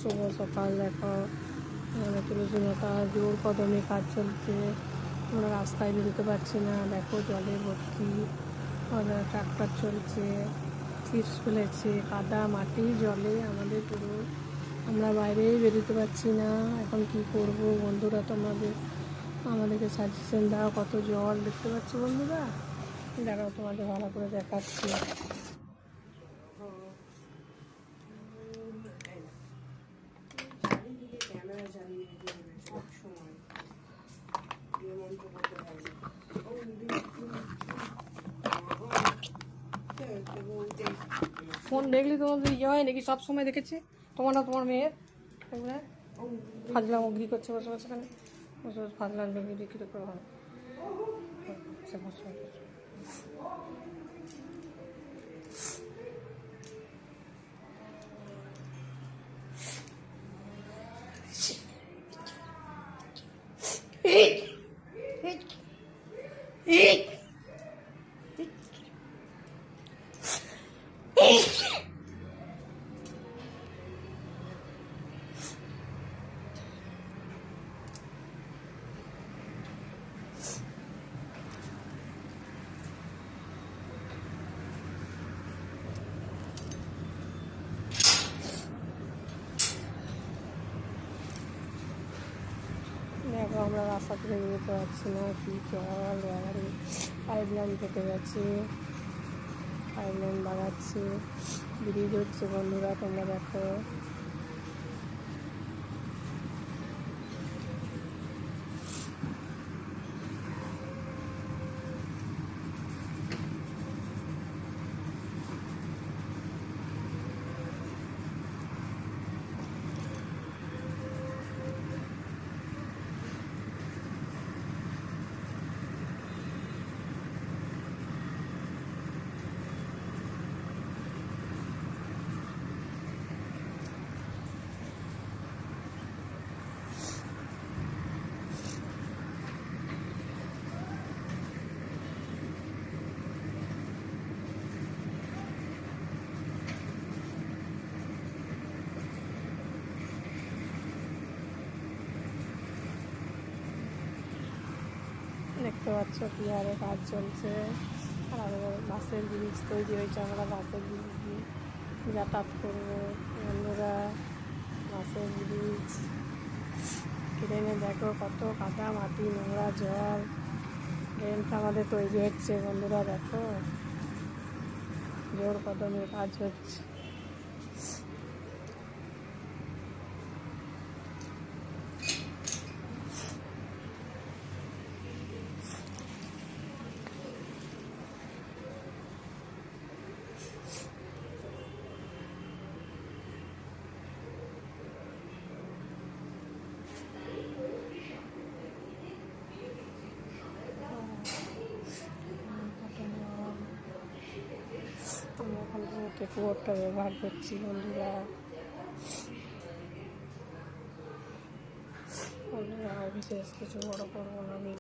শুভ সকাল। দেখো মানে তুলসী মাতা জোর কদমে কাজ চলছে। আমরা রাস্তায় বেরোতে পারছি না, দেখো জলে ভর্তি, ট্রাক্টর চলছে, চিপস ফেলেছে, কাদা মাটি জলে আমাদের পুরো, আমরা বাইরেই বেরোতে পারছি না। এখন কি করব বন্ধুরা, আমাদেরকে সাজেশন দাও। কত জল দেখতে পাচ্ছ বন্ধুরা, দেখো তোমাদের ভালো করে দেখাচ্ছি। ফোন দেখলি তোমাদের ইয়ে হয় নাকি? সব সময় দেখেছি তোমার না তোমার মেয়ের ফাজলাম ঘি করছে বসে বসে, এখানে বসে বসে ফাজলাম দেখি করে হয়। দেখো আমরা রাস্তা থেকে বেরোতে পারছি না, কি জল, এবারে পাইপ লাইন কেটে গেছে, পাইপ লাইন বাগাচ্ছে, ব্রিজ হচ্ছে বন্ধুরা, তোমরা দেখো। দেখতে পাচ্ছ কি হারে কাজ চলছে, আর আমাদের বাসের ব্রিজ তৈরি হয়েছে, আমরা বাসের ব্রিজ দিয়ে যাতায়াত করবো বন্ধুরা। বাসের ব্রিজ ট্রেনে দেখো কত কাদা মাটি নোংরা জল, ট্রেনটা আমাদের তৈরি হচ্ছে বন্ধুরা, দেখো জোর কদমে কাজ হচ্ছে। আমরা এখন কুয়োরটা ব্যবহার করছি বন্ধুরা। বিশেষ কিছু বড় করবো না।